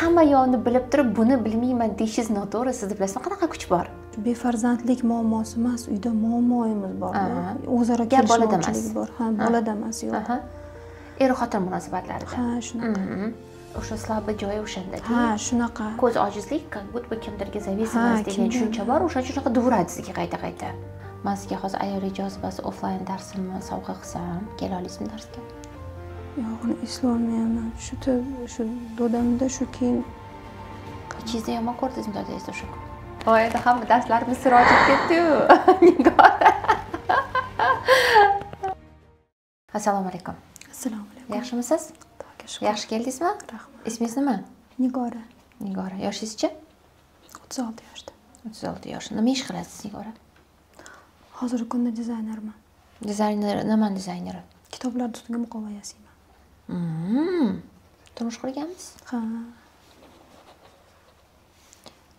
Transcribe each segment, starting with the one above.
hamma yo'lni bilib turib buni bilmayman deyishingiz noto'g'ri. Siz bilasizmi qanaqa kuch bor? Befarzandlik muammosi emas, uyda muammoyimiz bor. O'zaro kelishmovchilik bor. Ha, bolada emas, yo'q. Er xotin munosabatlarida. Ha, shunaqa. O'sha slabi joyi o'shanda. Ha, shunaqa. Ko'z ojizlik, как будто kimdirga zavisimiz degan tushuncha bor. O'sha shunaqa duraveradi sizga qayta-qayta. Men sizga hozir ayol jozibasi offlayn darsimni sovg'a qilsam, kela olasizmi darsga? Yo'q, uni eslolmayman. Shu dodamda shu keyin ichingizda yomon ko'rdingizmi dodangizda o'sha kun? Oyda hamma darslarimiz sir ochib ketdi-yu. Assalomu alaykum. Assalomu alaykum. Yaxshimisiz? Yaxshi keldingizmi? Rahmat. Ismingiz nima? Nigora. Nigora. Yoshingizcha? 36 yoshda. 36 yosh. Nima ish qilasiz, Nigora? Hozirgi kunda dizaynerman. Dizayner, nima dizayneri? Kitoblar ustiga muqova yasayman. Turmush qurgansiz? Ha.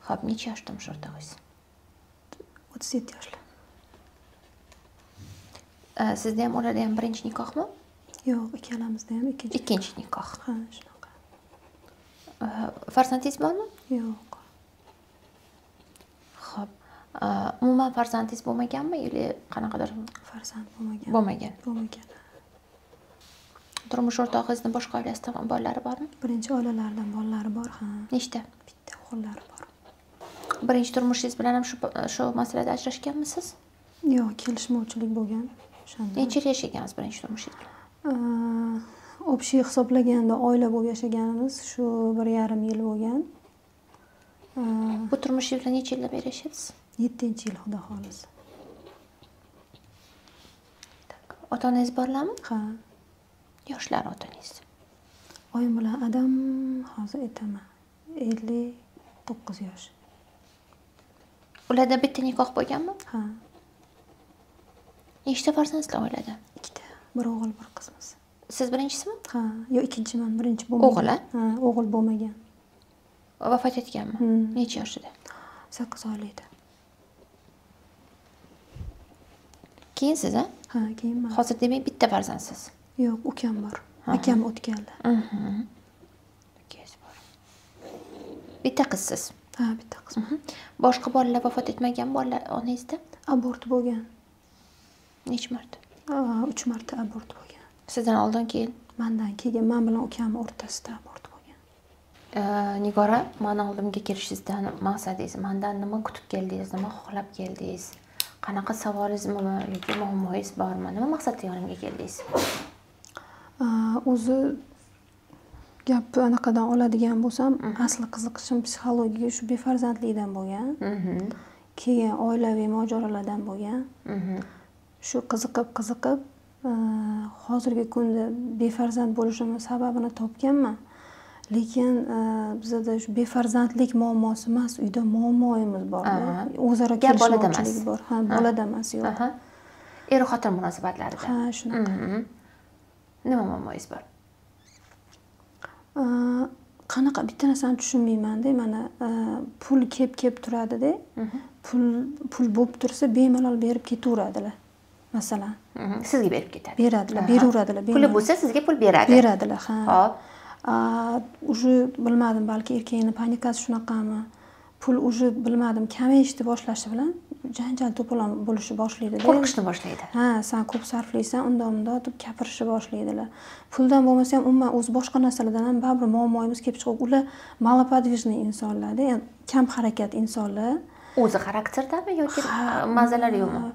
Xo'p, necha yoshda turmush o'rtog'ingiz? 37 yoshli. Sizda ham ularda ham birinchi nikohmi? Yo'q, ikkalamizda ham ikkinchi nikoh. Ha, shunaqa. Farzandingiz bormi? Yo'q. Xo'p, umuman farzandingiz bo'lmaganmi yoki qanaqadir? Farzand bo'lmagan. Bo'lmagan. Turmush o'rtog'ingizning boshqa oilasida bolalari bormi? Birinchi oilalardan bolalari bor, ha. Nechta? Bitta o'g'illari bor. Birinchi turmushingiz bilan ham shu masalada ajrashganmisiz? Yo'q, kelishmovchilik bo'lgan. O'shanda. Necha yil yashagansiz birinchi turmushingiz bilan? Общий hisoblaganda oila bo'lib yashaganimiz shu 1,5 yil bo'lgan. Bu turmushingiz bilan necha yildan beri yashaysiz? 7-yil xudo xolisa. Ota-onangiz borlarmi? Ha. Yoshlari otangiz? Oyim bilan adam hozir aytaman 59 yosh. Ularda bitta nikoh bo'lganmi? Ha. Nechta farzandsizlar oilada? 2ta. Bir o'g'il, bir qizimiz. Siz birinchisimi? Ha, yo'q, ikkinchiman, birinchi bo'lmagan. O'g'il? Ha, o'g'il bo'lmagan. Vafot etganmi? Necha yoshida? 8 oylikda. Keyin siz, ha? Ha, keyin men. Hozir demak bitta farzandsiz. Yo'q, ukam bor. Akam o'tganlar. Ukangiz bor. Bitta qizsiz. Ha, bitta qiz. Boshqa bolalar vafot etmagan bolalar onangizda? Abort bo'lgan. Necha marta? 3 marta abort bo'lgan. Sizdan oldin keyin? Mendan keyin men bilan ukam o'rtasida abort bo'lgan. Nigora, meni oldimga kelishingizdan maqsadingiz, mendan nima kutib keldingiz, nima xohlab keldingiz? Qanaqa savolingizmi yoki muammoyingiz bormi? Nima maqsadda yonimga keldingiz? O'zi gapni anaqadan oladigan bo'lsam, asli qiziqishim psixologiyaga shu befarzandlikdan bo'lgan. Keyin oilaviy mojarolardan bo'lgan. Shu qiziqib hozirgi kunda befarzand bo'lishimning sababini topganman. Lekin bizda shu befarzandlik muammosi emas, uyda muammoyimiz bor. O'zaro kelishmovchilik bor. Ha, bolada emas, yo'q. Er xotin munosabatlarida. Ha, shunaqa. Nima muammoyingiz bor? Qanaqa bitta narsani tushunmayman-da, mana pul kelib turadi-da. Pul bo'lib tursa, bemalol berib ketaveradilar. Masalan, sizga berib ketadi. Beraveradilar. Puli bo'lsa sizga pul beradi. Beradilar, ha. Xo'p. Уже bilmadim, balki erkakning panikasi shunaqami. Pul уже bilmadim, kamayishni boshlashi bilan janjal to'polon bo'lishni boshlaydi-da. Qo'rqishni boshlaydi. Ha, sen ko'p sarflaysan, unda deb gapirishni boshlaydilar. Puldan bo'lmasa ham umuman o'zi boshqa narsalardan ham baribir muammoyimiz kelib chiqib, ular malopodvijniy insonlar-da, ya'ni kam harakat insonlar. O'zi xarakterdami yoki mazalari yo'qmi?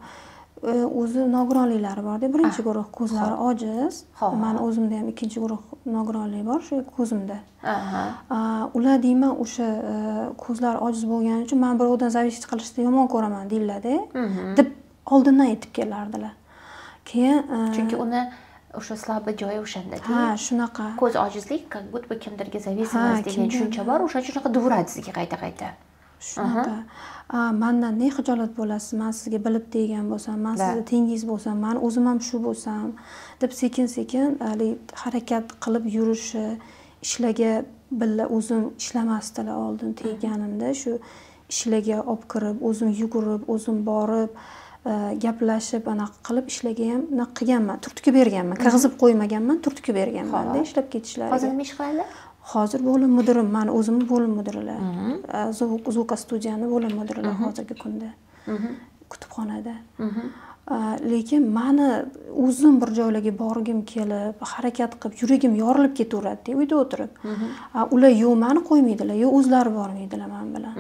O'zi nogironliklari bor-da, birinchi guruh ko'zlari ojiz. Men o'zimda ham ikkinchi guruh nogironlik bor, shu ko'zimda. Ular deyman, o'sha ko'zlari ojiz bo'lgani uchun men birovdan зависеть qilishni yomon ko'raman deyiladi, deb oldindan aytib kelardilar. Keyin chunki uni o'sha slabi joyi o'shanda. Ha, shunaqa. Ko'z ojizlik, как будто kimdirga zavisimiz degan tushuncha bor, o'sha shunaqa duraveradi sizga qayta-qayta. Shunaqa. Mendan ne xijolat bo'lasiz? Men sizga bilib degan bo'lsam, men sizga tengiz bo'lsam, men o'zim ham shu bo'lsam, deb sekin-sekin harakat qilib yurishi, ishlaga billa o'zim ishlamasdilar oldin tegganimda, shu ishlaga olib kirib, o'zim yugurib, o'zim borib, gaplashib, anaqa qilib ishlaga ham qilganman, turtki berganman, qirg'izib qo'ymaganman, turtki berganman-da ishlab ketishlariga. Hozir nima ish qiladi? hozir bo'lim mudirim, mani o'zimni bo'lim mudirilar. Звука studiyani bo'lim mudirilar hozirgi kunda. Kutubxonada. Lekin mani o'zim bir joylarga borgim kelib, harakat qilib, yuragim yorilib ketaveradi uyda o'tirib. Ular yo meni qo'ymaydilar, yo o'zlari bormaydilar men bilan.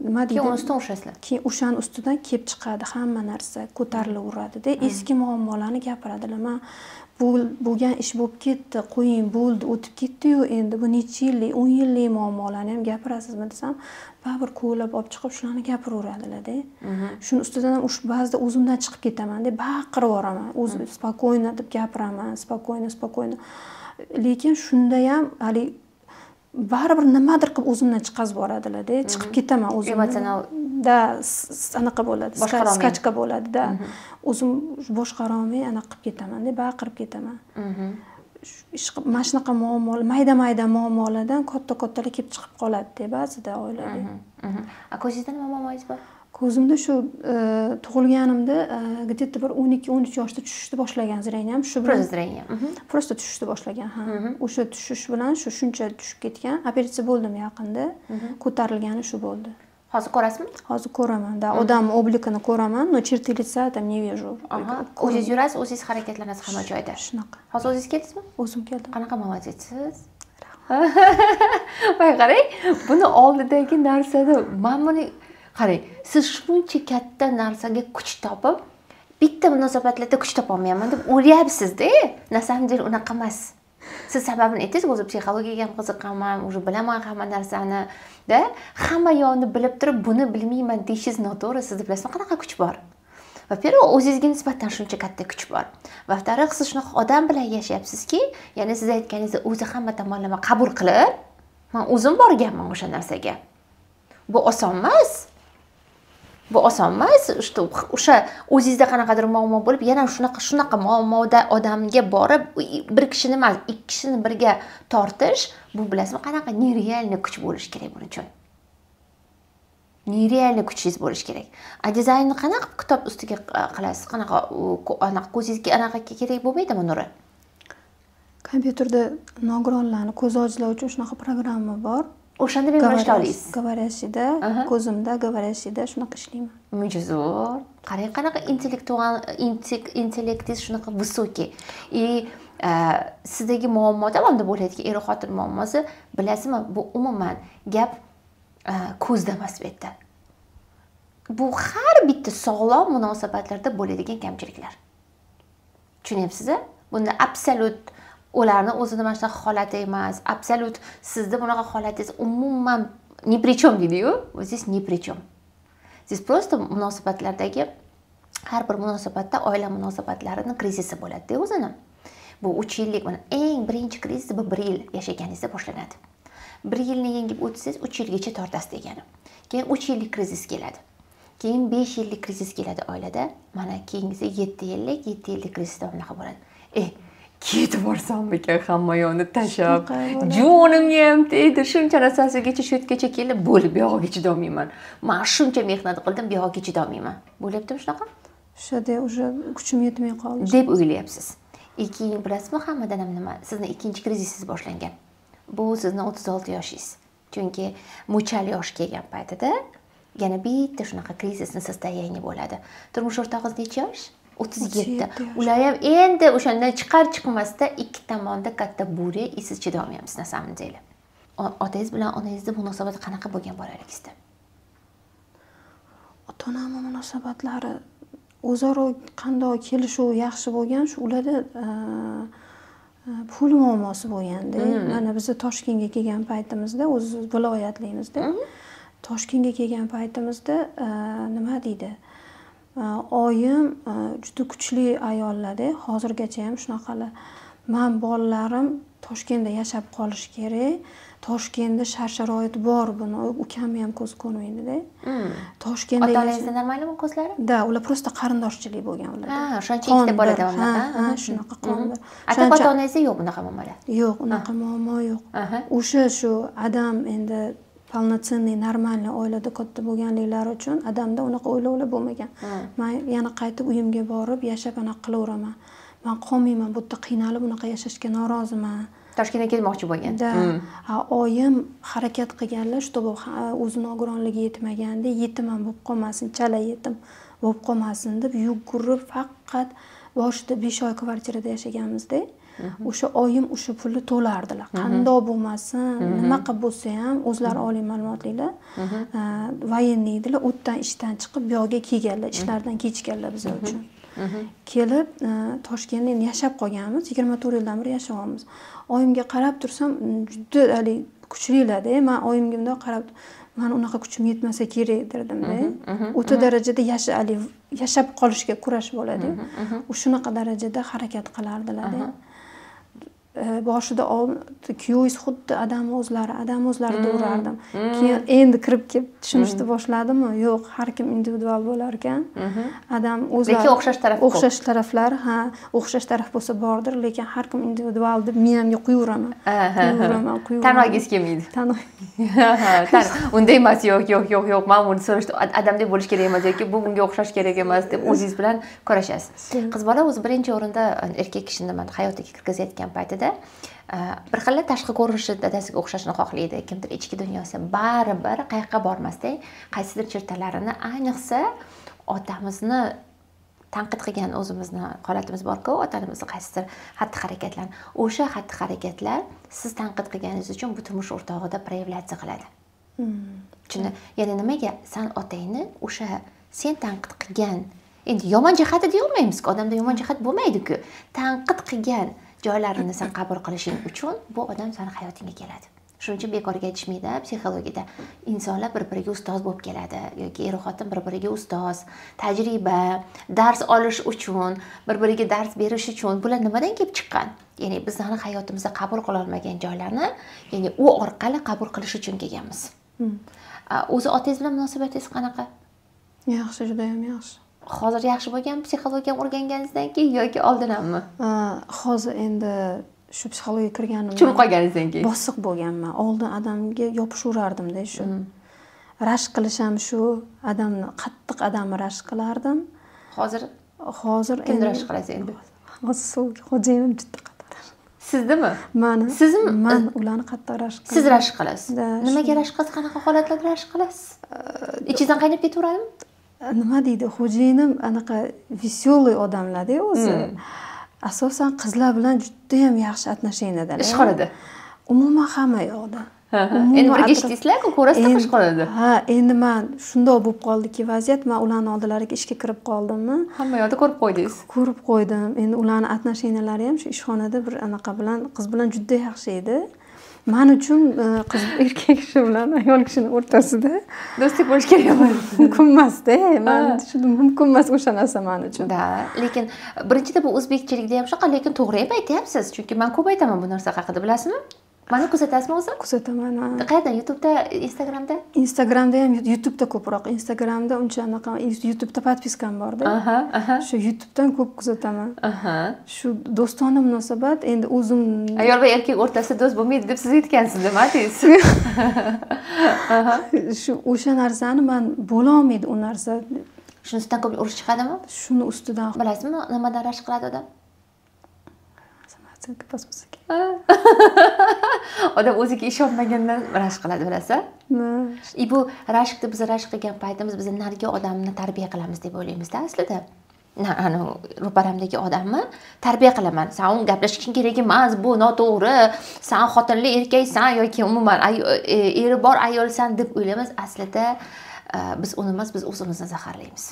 Nima deydi? Keyin ustidan ushasizlar. Keyin o'shaning ustidan kelib chiqadi, hamma narsa ko'tarilaveradi-da, eski muammolarni gapiradilar. Men bo'lgan ish bo'lib ketdi, qo'ying, bo'ldi, o'tib ketdi-yu, endi bu necha yillik, 10 yillik muammolarni ham gapirasizmi desam, baribir ko'ylab olib chiqib shularni gapiraveradilar-da. Shuning ustidan ham ba'zida o'zimdan chiqib ketaman-da, baqirib yuboraman. O'zim spokойно deb gapiraman, spokойно. Lekin shunda ham hali baribir nimadir qilib o'zimdan chiqazib boradilar-da, chiqib ketaman o'zim. Emotsional anaqa bo'ladi, skachka bo'ladi-da. O'zim boshqara olmay anaqa qilib ketaman-da, baqirib ketaman. Mana shunaqa muammolar, mayda muammolardan kattalar kelib chiqib qoladi-da ba'zida oilada. Ko'zingizda nima muammongiz bor? Ko'zimda shu tug'ilganimda где-то bir 12-13 yoshda tushishni boshlagan zreniyam shu bilan. Просто tushishni boshlagan, ha. O'sha tushish bilan shuncha tushib ketgan. Operatsiya bo'ldim yaqinda. Ko'tarilgani shu bo'ldi. Hozir ko'rasizmi? Hozir ko'raman. Da, odam oblikini ko'raman, но черты лица там не вижу. O'zingiz yurasiz, o'zingiz harakatlanasiz hamma joyda. Shunaqa. Hozir o'zingiz keldingizmi? O'zim keldim. Qanaqa ma'nodatsiz? Voy qarang, buni oldidagi narsada men buni qarang, siz shuncha katta narsaga kuch topib, bitta munosabatlarda kuch topa olmayman deb o'ylayapsiz-da. Na samom деле unaqa emas. Siz sababini aytdingiz, o'zi psixologiyaga ham qiziqaman, уже bilaman hamma narsani, da hamma yo'lni bilib turib, buni bilmayman deyishingiz noto'g'ri. Sizda bilasizmi qanaqa kuch bor? Во-первых, o'zingizga nisbatan shuncha katta kuch bor. Во-вторых, siz shunaqa odam bilan yashayapsizki, ya'ni siz aytganingizdek o'zi hamma tomonlama qabul qilib, men o'zim borganman o'sha narsaga. Bu oson emas. Bu oson emas. O'sha o'zingizda qanaqadir muammo bo'lib, yana shunaqa muammoda odamga borib, bir kishini emas, ikki kishini birga tortish, bu bilasizmi qanaqa nerealniy kuch bo'lishi kerak buning uchun. Nerealniy kuchingiz bo'lishi kerak. A dizaynni qanaqa kitob ustiga qilasiz? Qanaqa ko'zingizga anaqa kerak bo'lmaydimi Nuri? Kompyuterda nogironlarni, ko'z ojizlar uchun shunaqa programma bor. O'shanda men ishla olasiz. Говорящийda, ko'zimda говорящийda shunaqa ishlayman. Mujizor. Qarang qanaqa intellektingiz shunaqa высокий. И sizdagi muammo davomida bo'layotgan er-xotin muammosi, bilasizmi, bu umuman gap ko'zda emas bu yerda. Bu har bitta sog'lom munosabatlarda bo'ladigan kamchiliklar. Tushunyapsiz-a? Bunda absolut ularni o'zini mana shunaqa holati emas, absolut sizda bunaqa holatingiz umuman ni при чем deydi-yu, siz ni при чем. Siz просто munosabatlardagi har bir munosabatda oila munosabatlarining krizisi bo'ladi-da o'zini. Bu 3 yillik mana eng birinchi krizis bu 1 yil yashaganingizda boshlanadi. 1 yilni yengib o'tsangiz 3 yilgacha tortasiz degani. Keyin 3 yillik krizis keladi. Keyin 5 yillik krizis keladi oilada. Mana keyingisi 7 yillik krizisda bunaqa bo'ladi. Ketib borsammikan hamma yo'lni tashab, jonimga ham tegdi, shuncha narsasigacha shu yergacha kelib, bo'lib bu yog'iga chidolmayman. Men shuncha mehnat qildim, bu yog'iga chidolmayman. Bo'lyaptimi shunaqa? O'shada уже kuchim yetmay qoldi deb o'ylayapsiz. Keyin bilasizmi, hammadan ham nima? Sizning ikkinchi krizisingiz boshlangan. Bu sizning 36 yoshingiz. Chunki muchal yosh kelgan paytida yana bitta shunaqa krizisni sostoyaniya bo'ladi. Turmush o'rtog'ingiz necha yosh? 37. Ular ham endi o'shandan chiqmasda ikki tomonda katta bo'ri, siz chida olmayapsiz na samom деле. Otangiz bilan onangizning munosabati qanaqa bo'lgan bolaligingizda? Ota-onam munosabatlari o'zaro qanday kelishuv yaxshi bo'lgan, shu ularda pul muammosi bo'lganda. Mana biz Toshkentga kelgan paytimizda, o'z viloyatligimizda, Toshkentga kelgan paytimizda nima deydi? Oyim juda kuchli ayollar-da, hozirgacha ham shunaqalar. Men bolalarim Toshkentda yashab qolish kerak. Toshkentda shart-sharoit bor buni. Ukam ham ko'z ko'rmaydi-da. Toshkentda ota-onangizda normalmi ko'zlari? Da, ular просто qarindoshchilik bo'lgan ularda. Ha, o'shancha ikkita bola davomida. Ha, shunaqa qon. Ota-onangizda yo'q bunaqa muammolar? Yo'q, unaqa muammo yo'q. O'sha shu adam endi полноценный нормальный oilada katta bo'lganliklari uchun adamda unaqa o'ylovlar bo'lmagan. Men yana qaytib uyimga borib yashab anaqa qilaveraman. Men qolmayman, bu yerda qiynalib unaqa yashashga noroziman. Toshkentga ketmoqchi bo'lgan. Oyim harakat qilganlar, чтобы o'zi nogironligi yetmaganda yetiman bo'lib qolmasin, chala yetim bo'lib qolmasin deb yugurib faqat boshida 5 oy kvartirada yashaganmizda. O'sha oyim o'sha pulni to'lardilar. Qandoq bo'lmasin, nima qilib bo'lsa ham o'zlari oliy ma'lumotlilar, voyenniydilar, o'tdan ishdan chiqib bu yoqqa kelganlar, ishlardan kechganlar biz uchun. Kelib Toshkentda endi yashab qolganmiz, 24 yildan beri yashayapmiz. Oyimga qarab tursam, juda hali kuchlilar-da. Men oyimga bunday qarab, men unaqa kuchim yetmasa kerak derdim-da. O'ta darajada yashab qolishga kurash bo'ladi. Shunaqa darajada harakat qilardilar-da. Boshida kuyovingiz xuddi adam o'zlarida urardim. Keyin endi kirib kelib tushunishni boshladimmi? Yo'q, har kim individual bo'lar ekan. Adam o'zlari lekin o'xshash taraflari, o'xshash taraf bo'lsa bordir, lekin har kim individual deb miyamga quyuraman. Tan olgingiz kelmaydi. Unday emas, yo'q, men buni so'rashdim. Odamdek bo'lish kerak emas yoki bu bunga o'xshash kerak emas deb o'zingiz bilan kurashasiz. Qiz bola o'zi birinchi o'rinda erkak kishini hayotiga kirgizayotgan paytida bir xil tashqi ko'rinishi dadasiga o'xshashni xohlaydi. Kimdir ichki dunyosi baribir qayoqqa bormasdan qaysidir chertalarini, ayniqsa otamizni tanqid qilgan o'zimizni holatimiz bor-ku, otamizni qaysidir xatti-harakatlarni, o'sha xatti-harakatlar siz tanqid qilganingiz uchun bu turmush o'rtog'ida proyavlyatsiya qiladi. Chunki ya'ni nimaga san otangni o'sha sen tanqid qilgan, endi yomon jihati deya olmaymiz-ku, odamda yomon jihat bo'lmaydi-ku. Tanqid qilgan joylarini sen qabul qilishing uchun bu odam seni hayotingga keladi. Shuning uchun bekorga aytishmaydi psixologiyada. Insonlar bir-biriga ustoz bo'lib keladi yoki er-xotin bir-biriga ustoz, tajriba, dars olish uchun, bir-biriga dars berish uchun bular nimadan kelib chiqqan? Ya'ni bizning hayotimizda qabul qila olmagan joylarni, ya'ni u orqali qabul qilish uchun kelganmiz. O'zi otangiz bilan munosabatingiz qanaqa? Yaxshi, juda ham yaxshi. Hozir yaxshi bo'lgan psixologiya o'rganganingizdan keyin yoki oldin hammi? Hozir endi shu psixologiyaga kirganimdan tushunib qolganingizdan keyin bosiq bo'lganman. Oldin odamga yopishaverardim-da shu. Rashk qilisham shu, odamni qattiq odamni rashk qilardim. Hozir endi rashk qilasiz endi? Hozir xo'jayinim juda qattiq. Sizdimi? Sizmi? Men ularni qattiq rashk qilaman. Siz rashk qilasiz. Nimaga rashk qilasiz? Qanaqa holatlarda rashk qilasiz? Ichingizdan qaynab ketaveradimi? Nima deydi, xo'jayinim anaqa veselый odamlar-da o'zi. Asosan qizlar bilan juda ham yaxshi atnosheniyadalar. Ishxonada. Umuman hamma yoqda. Endi birga ishlaysizlar-ku, ko'rasizlar ishxonada. Endi men shundoq bo'lib qoldiki vaziyat, men ularning oldilariga ishga kirib qoldimmi? Hamma yoqda ko'rib qo'ydingiz. Ko'rib qo'ydim. Endi ularning atnosheniyalari ham shu ishxonada bir anaqa bilan, qiz bilan juda yaxshi edi. Men uchun qiz erkak kishi bilan ayol kishining o'rtasida do'stlik bo'lish kerak emas. Mumkin emas-da. Men tushundim, mumkin emas o'sha narsa men uchun. Da, lekin birinchida bu o'zbekchilikda ham shunaqa, lekin to'g'ri ham aytyapsiz. Chunki men ko'p aytaman bu narsa haqida, bilasizmi? Meni kuzatasizmi o'zi? Kuzataman. Qayerda? YouTube'da, Instagramda? Instagramda ham, YouTube'da ko'proq. Instagramda uncha anaqa, YouTube'da podpiskam bor-da. Shu YouTube'dan ko'p kuzataman. Shu do'stona munosabat, endi o'zim ayol va erkak o'rtasida do'st bo'lmaydi deb siz aytgansiz, nima deysiz? Shu o'sha narsani men bo'la olmaydi u narsa. Shunisidan ko'p urush chiqadimi? Shuni ustidan. Bilasizmi, nimadan rashk qiladi odam? Odam o'ziga ishonmagandan rashk qiladi, bilasizlar? Bu rashkni biz rashk qilgan paytimiz biz narigi odamni tarbiya qilamiz deb o'ylaymiz-da aslida. Ana ro'paramdagi odamni tarbiya qilaman. Sen uni gaplashishing kerak emas, bu noto'g'ri. Sen xotinli erkaksan yoki umuman eri bor ayolsan deb o'ylaymiz. Aslida biz uni emas, biz o'zimizni zaharlaymiz.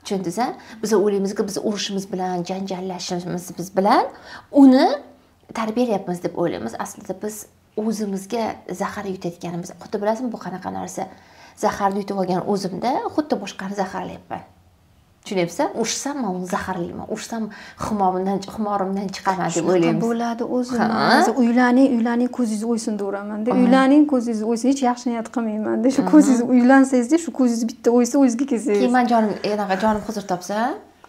Tushundingiz-a? Biz o'ylaymizki, biz urushimiz bilan, janjallashishimiz bilan uni tarbiyalayapmiz deb o'ylaymiz. Aslida biz o'zimizga zahar yutayotganimiz. Xuddi bilasizmi, bu qanaqa narsa? Zaharni yutib olgan o'zimda xuddi boshqani zaharlayapman. Tushunyapsiz? Urushsam men uni zaharlayman. Urushsam xumorimdan chiqaman deb o'ylaymiz. Bo'ladi o'zim. Uylaning ko'zingizni o'ysin deyveraman-da. Uylaning ko'zingizni o'ysin, hech yaxshi niyat qilmayman-da. Shu ko'zingiz uylansangiz-da, shu ko'zingiz bitta o'ysa o'zingizga kelsangiz. Keyin men jonim huzur topsa,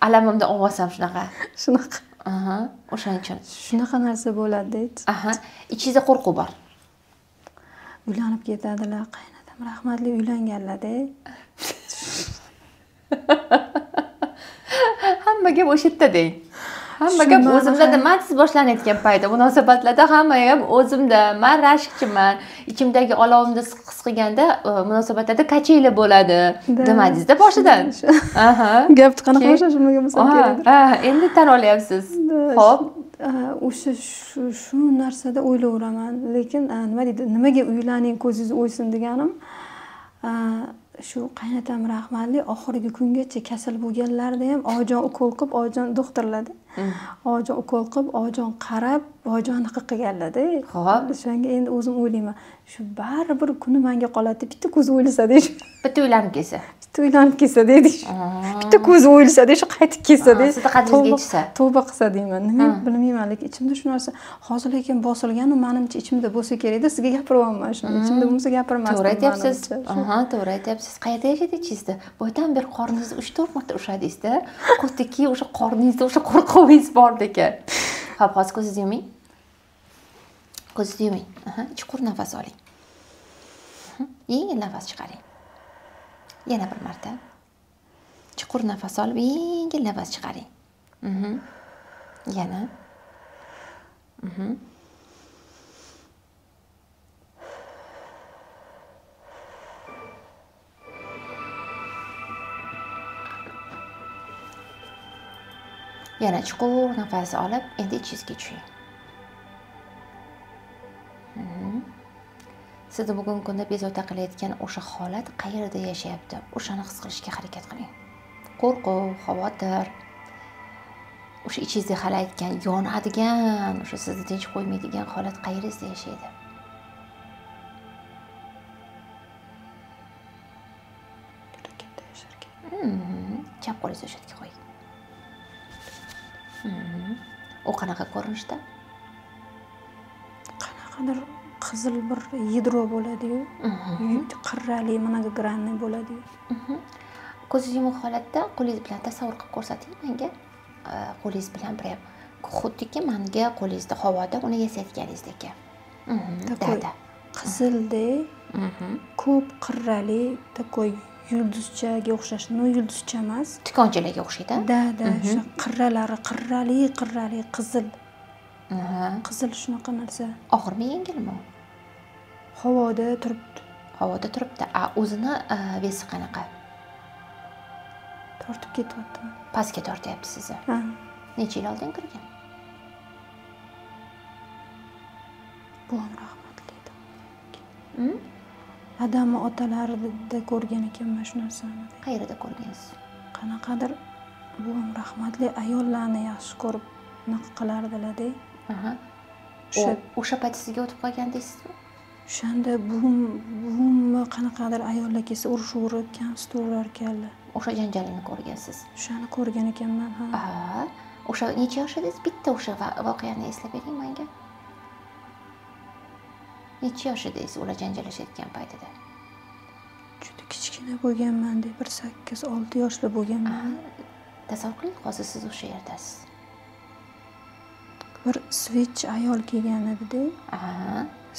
alamimda ovosam shunaqa. Shunaqa. O'shaning uchun. Shunaqa narsa bo'ladi-da. Ichingizda qo'rquv bor. Uylanib ketadilar, qaynatam rahmatli uylanganlar-da. Hamma gap o'sha yerda deng. hamma gap o'zimda nima siz boshlanayotgan paytda munosabatlarda hamma gap o'zimda. Men rashkchiman. Ichimdagi olovimni his qilganda munosabatlarda kachaylar bo'ladi. Demadingiz-da boshidan. Aha. Gapni qanaqa boshlashimga bo'lsa kerak. Ha, endi tan olyapsiz. Xo'p. O'sha shu narsada o'ylayveraman, lekin nima deydi, nimaga uylaning ko'zingiz o'ysin deganim, shu qaynatam rahmatli oxirgi kungacha kasal bo'lganlarda ham oyijon ukol qilib, oyijon doktorlarda oyijon ukol qilib, oyijon qarab, oyijon anaqa qilganlarda. Xo'p. O'shanga endi o'zim o'ylayman, shu baribir kuni menga qoladi, bitta ko'z o'ylasa deydi. Bitta uylanib kelsa. Bitta uylanib kelsa deydi. Bitta ko'z o'ylasa deydi, shu qaytib kelsa deydi. Sizni qadringizga yetsa. Tavba qilsa deyman. Nima bilmayman, lekin ichimda shu narsa hozir lekin bosilgan, menimcha ichimda bo'lsa kerak-da, sizga gapiryapman shuni. Ichimda bo'lsa gapirmasdim. To'g'ri aytyapsiz. Aha, to'g'ri aytyapsiz. Qayerda yashadingiz-da? Boydan beri qorningizni 3-4 marta ushladingiz-da. Xuddiki o'sha qorningizda o'sha qo'rquvingiz bor ekan. Xo'p, hozir ko'zingizni yuming. Ko'zingizni yuming. Aha, chuqur nafas oling. Yengil nafas chiqaring. Yana bir marta. Chuqur nafas olib, yengil nafas chiqaring. Yana. Yana chuqur nafas olib, endi ichingizga tushing. Sizni bugungi kunda bezovta qilayotgan o'sha holat qayerda yashayapti? O'shani his qilishga harakat qiling. Qo'rquv, xavotir, o'sha ichingizda hali aytgan yonadigan, o'sha sizni tinch qo'ymaydigan holat qayerda yashaydi? Katta yasharkan. Chap qo'lingizni o'sha yerga qo'ying. U qanaqa ko'rinishda? Qanaqadir qizil bir yadro bo'ladi-yu, qirrali, managa granni bo'ladi-yu. Ko'zingiz yumuq holatda qo'lingiz bilan tasavvur qilib ko'rsating menga. Qo'lingiz bilan birab xuddiki menga qo'lingizda havoda uni yasayotganingizdek. Da. Qizilda, ko'p qirrali, takoy yulduzchaga o'xshash, no yulduzcha emas, tikonchalarga o'xshaydi. Da, o'sha qirralari, qirrali qizil. Qizil shunaqa narsa. Og'irmi, yengilmi? Havoda turibdi. Havoda turibdi. O'zini vesi qanaqa? Tortib ketyapti. Pastga tortyapti sizni. Necha yil oldin kirgan? Buvim rahmatli edi. Adamni otalarida ko'rgan ekanman shu narsani. Qayerda ko'rgansiz? Qanaqadir buvim rahmatli ayollarni yaxshi ko'rib naqa qilardilar-da. O'sha payt sizga o'tib qolgan deysizmi? O'shanda buvimni qanaqadir ayollar kelsa urishib, kamsitib urar ekanlar. O'sha janjalini ko'rgansiz. O'shani ko'rgan ekanman, O'sha necha yosh edingiz? Bitta o'sha voqeani eslab bering menga. Necha yosh edingiz ular janjallashayotgan paytida? Juda kichkina bo'lganman deb, 8-6 yoshli bo'lganman. Tasavvur qiling, hozir siz o'sha yerdasiz. Bir svetchi ayol kelgan edi-da.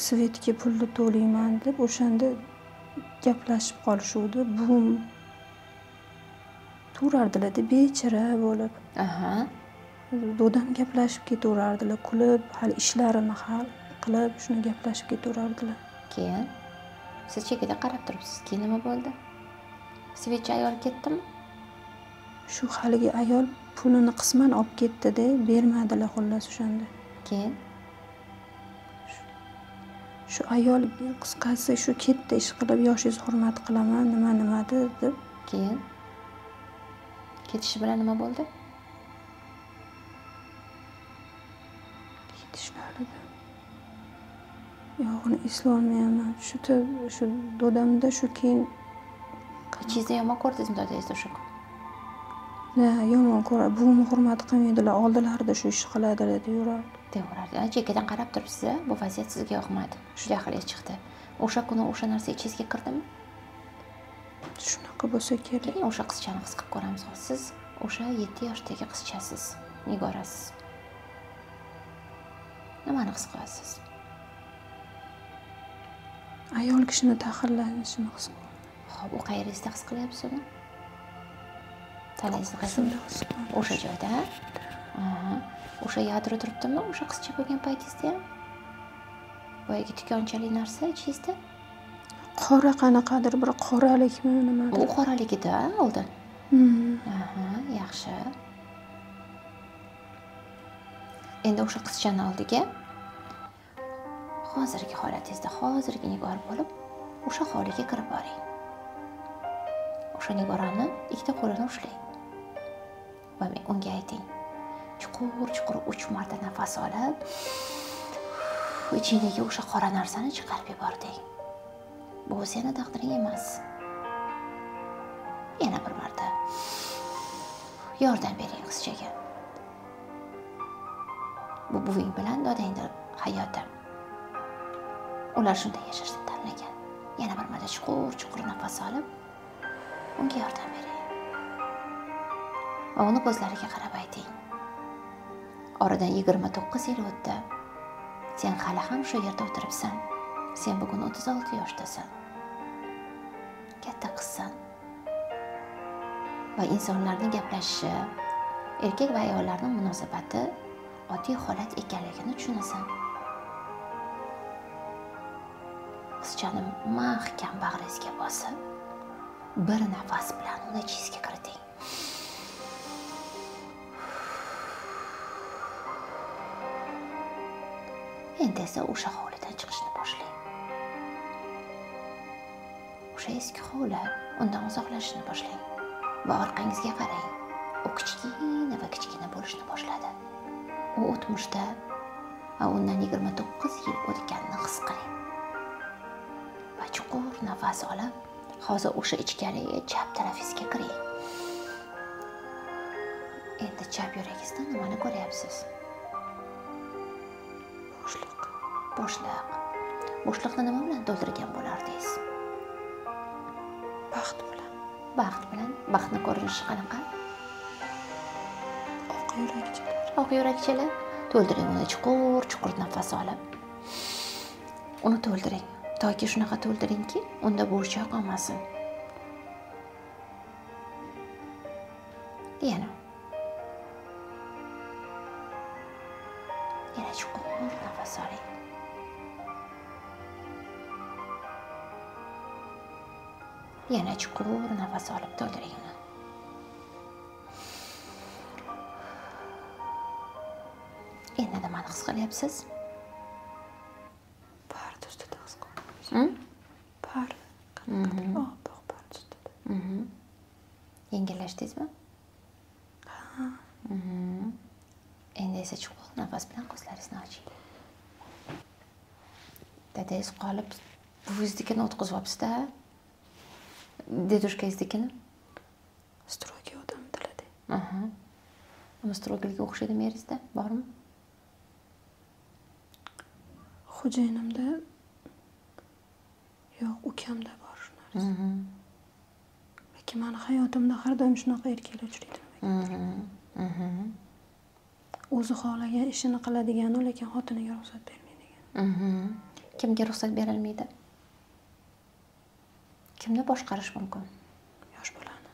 Svetga pulni to'layman deb o'shanda gaplashib qolishuvdi. Buvim turardilar-da, bechara bo'lib. Do'dam gaplashib ketaverardilar, kulib, hali ishlarini hal qilib, shuni gaplashib ketaverardilar. Keyin siz chekada qarab turibsiz. Keyin nima bo'ldi? Svetchi ayol ketdimi? Shu haligi ayol pulini qisman olib ketdi-da, bermadilar xullas o'shanda. Keyin shu ayol qisqasi shu ketdi, ish qilib, yoshingizni hurmat qilaman, nima deb. Keyin ketishi bilan nima bo'ldi? Ketishlarida yo'g'ini eslolmayman. Shu dodamda shu keyin ichingizda yomon ko'rdingizmi dodangizda o'sha kun? Yomon ko'radi. Buvimni hurmat qilmaydilar, oldilarida shu ish qiladilar deyurardi. Chekkadan qarab turibsiz, bu vaziyat sizga yoqmadi. Shu jahliga chiqdi. O'sha kuni o'sha narsa ichingizga kirdimi? Shunaqa bo'lsa kerak. Keling o'sha qizchani his qilib ko'ramiz. Siz o'sha 7 yoshdagi qizchasiz, Nigorasiz. Nimani his qilasiz? Ayol kishini tahqirlanishini his qilaman. Xo'p, u qayerda his qilyapsiz uni? Tanangizni qayerda? O'sha joyda. O'sha yadro turibdimi? O'sha qizcha bo'lgan paytingizda ham? Boyagi tikonchali narsa ichingizda? Qora qanaqadir bir qoralikmi Bu nimadir. qoralik edi oldin. Hmm. Yaxshi. Endi o'sha qizchani oldiga hozirgi holatingizda, hozirgi Nigor bo'lib, o'sha hovliga kirib boring. O'sha Nigorani ikkita qo'lini ushlang. Va unga ayting. Chuqur 3 marta nafas olib, ichingdagi o'sha qora narsani chiqarib yubording. Bu seni taqdiring emas. Yana bir marta. Yordam bering qizchaga. Bu buving bilan dadangning hayoti. Ular shunday yashashni tanlagan. Yana bir marta chuqur nafas olib, unga yordam bering. Va uni ko'zlariga qarab ayting. Oradan 29 yil o'tdi. Sen hali ham shu yerda o'tiribsan. Sen bugun 36 yoshdasan. Katta qizsan. Va insonlarning gaplashishi, erkak va ayollarning munosabati oddiy holat ekanligini tushunasan. Qizchani mahkam bag'ringizga bosib, bir nafas bilan uni ichingizga kiriting. Endi esa o'sha hovlidan chiqishni boshlang. O'sha eski hovli, undan uzoqlashishni boshlang. Va orqangizga qarang. U kichkina bo'lishni boshladi. U o'tmishda va undan 29 yil o'tganini his qiling. Va chuqur nafas olib, hozir o'sha ichkariga chap tarafingizga kiring. Endi chap yuragingizda nimani ko'ryapsiz? Bo'shliq. Bo'shliqni nima bilan to'ldirgan bo'lardingiz? Baxt bilan. Baxt bilan. Baxtni ko'rinishi qanaqa? Oq yurakchalar. Oq yurakchalar. To'ldiring uni chuqur nafas olib. Uni to'ldiring. Toki shunaqa to'ldiringki, unda bo'shliq qolmasin. Yana chuqur nafas oling. Yana chuqur nafas olib to'ldiring uni. Endi nimani his qilyapsiz? Parda ustida his qilyapsiz. Parda. Oppoq parda ustida. Yengillashdingizmi? Endi esa chuqur nafas bilan ko'zlaringizni oching. Dadangiz qolib, buvingiznikini o'tqizibsiz-da. Dedushkangiznikini? Strogiy odam tiladi. Uni strogilga o'xshaydimi eringizda? Bormi? Xo'jayinimda yo'q, ukamda bor shu narsa. Lekin meni hayotimda har doim shunaqa erkaklar uchraydi. O'zi xohlagan ishini qiladigan, lekin xotiniga ruxsat bermaydigan. Kimga ruxsat berilmaydi? Kimni boshqarish mumkin? Yosh bolani.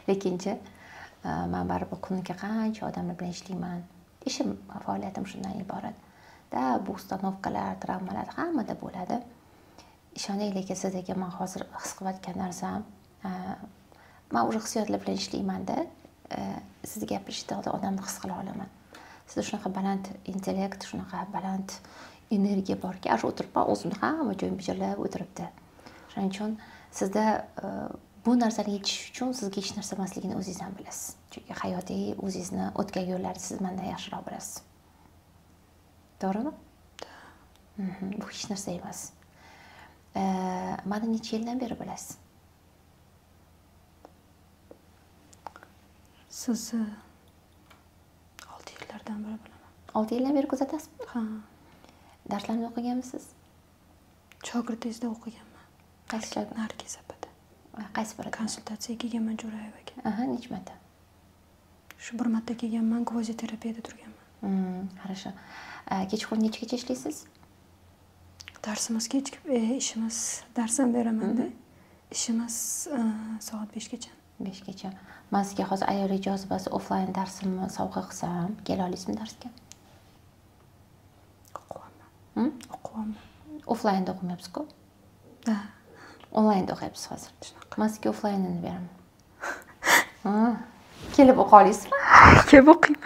Lekinchi, men baribir kuniga qancha odamlar bilan ishlayman. Ishim, faoliyatim shundan iborat. Bu ustanovkalar, travmalar hammada bo'ladi. Ishoning, lekin sizga men hozir his qilayotgan narsam, men o'sha hissiyotlar bilan ishlayman-da, siz gapirishda odamni his qila olaman. Sizda shunaqa baland intellekt, shunaqa baland energiya borki, shu o'tiribman, o'zimni hamma joyim bijirlab o'tiribdi. Shuning uchun sizda bu narsani yechish uchun sizga hech narsa emasligini o'zingiz ham bilasiz. Chunki hayotiy o'zingizni o'tgan yo'llarni siz mendan yaxshiroq bilasiz. To'g'rimi? Bu hech narsa emas. Meni necha yildan beri bilasiz? Sizni 6 yillardan beri bilaman. 6 yildan beri kuzatasizmi? Ha. Darslarni o'qiganmisiz? Shogirdingizda o'qiganman. Qaysi shogird? Nargiz opada. Qaysi biri? Konsultatsiyaga kelganman Jo'rayevaga. Necha marta? Shu bir marta kelganman, kvoziterapiyada turganman. Хорошо. Kechqurun nechagacha ishlaysiz? Darsimiz kechki ishimiz, dars ham beraman-da. ishimiz soat 5gacha. 5gacha. Men sizga hozir ayollik jozibasi offlayn darsimni sovg'a qilsam, kela olasizmi darsga? O'qiyman. O'qiyman. Offlaynda o'qimayapsiz-ku? Ha. Onlaynda o'qiyapsiz hozir. Men sizga offlaynini beraman. Kelib o'qiy olasizmi? Kelib o'qiyman.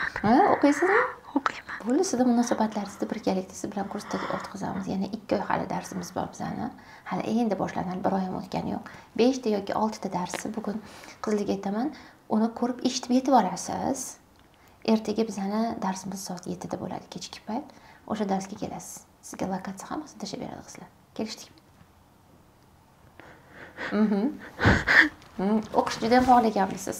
O'qiysizmi? O'qiyman. Bo'ldi, sizning munosabatlaringizni birgalikda siz bilan kursga o'tkazamiz. Yana 2 oy hali darsimiz bor bizani. Hali endi boshlanadi, 1 oy ham o'tgani yo'q. 5 ta yoki 6 ta darsi bugun qizlarga aytaman, uni ko'rib eshitib yetib olasiz. Ertaga bizani darsimiz soat 7 da bo'ladi, kechki payt. O'sha darsga kelasiz. Sizga lokatsiya hammasini tashlab beradi qizlar. Kelishdikmi? O'qish juda ham xohlaganmisiz?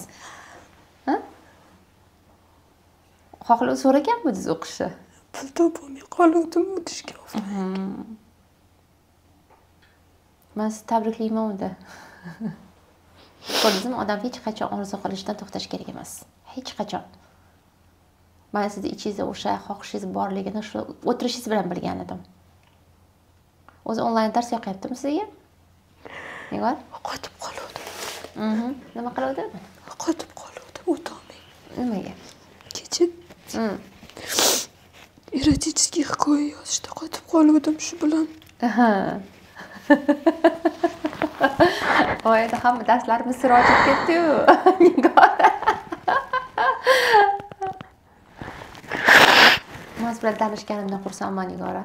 Xohlab so'raganmidingiz o'qishni? Pul topolmay qoldim o'tishga. Men sizni tabriklayman unda. Ko'rdingizmi, odam hech qachon orzu qilishdan to'xtash kerak emas. Hech qachon. Men sizni ichingizda o'sha xohishingiz borligini shu o'tirishingiz bilan bilgan edim. O'zi onlayn dars yoqyaptimi sizga? Nega? Qotib qoldim. Nima qiluvdim? Qotib qoldim, o'tolmay. Nimaga? Kecha erotik hikoya yozishda qotib qoldim shu bilan. Oyda hamma darslarimiz sir ochib ketdi-yu. Men bilan tanishganimdan xursandman, Nigora.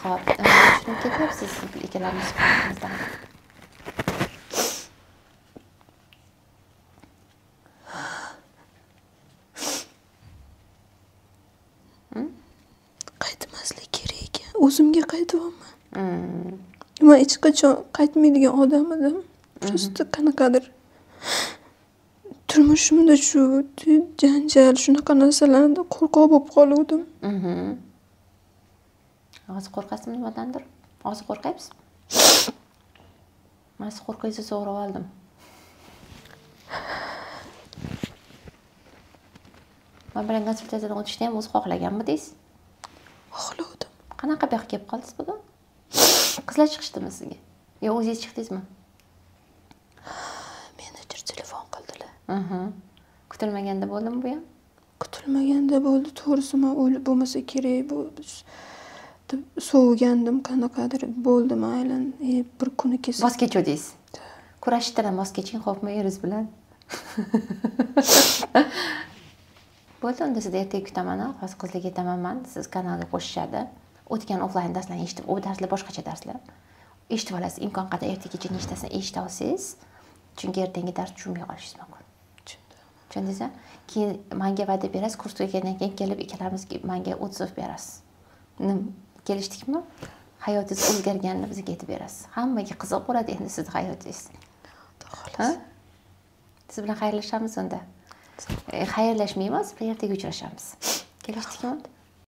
Xo'p, tushunib ketyapsiz siz ikkalamiz suhbatimizdan. Qaytmaslik kerak ekan. O'zimga qaytyapman. Men hech qachon qaytmaydigan odam edim. Просто qanaqadir turmushimda shu janjal, shunaqa narsalardan qo'rqoq bo'lib qoldim. Hozir qo'rqasizmi nimadandir? Hozir qo'rqaysiz? Men siz qo'rqingizni so'rab oldim. Men bilan konsultatsiyadan o'tishni ham o'zi xohlaganmidingiz? Xohladim. Qanaqa bu yoqqa kelib qoldingiz bugun? Qizlar chiqishdimi sizga? Yo o'zingiz chiqdingizmi? Menejer telefon qildilar. Kutilmaganda bo'ldimi bu ham? Kutilmaganda bo'ldi, to'g'risi men o'ylab bo'lmasa kerak bu. So'vigandim, qanaqadir bo'ldi mayli. Bir kuni kelsa. Voz kechuvdingiz. Kurashishdan ham voz keching, xo'pmi, eringiz bilan? Bo'ldi, unda sizni ertaga kutaman, hozir qizlarga aytaman men, siz kanalga qo'shishadi. O'tgan offlayn darslarni eshitib, u darslar boshqacha darslar. Eshitib olasiz, imkon qadar ertaga nechtasini eshita olsangiz, chunki ertangi dars tushunmay qolishingiz mumkin. Tushundingizmi? Keyin menga va'da berasiz, kursga kelgandan keyin kelib ikkalamiz menga otsof berasiz. Kelishdikmi? Hayotingiz o'zgarganini bizga aytib berasiz. Hammaga qiziq bo'ladi endi sizning hayotingiz. Xolos. Siz bilan xayrlashamiz unda. Xayrlashmaymiz, ertaga uchrashamiz. Kelishdikmi?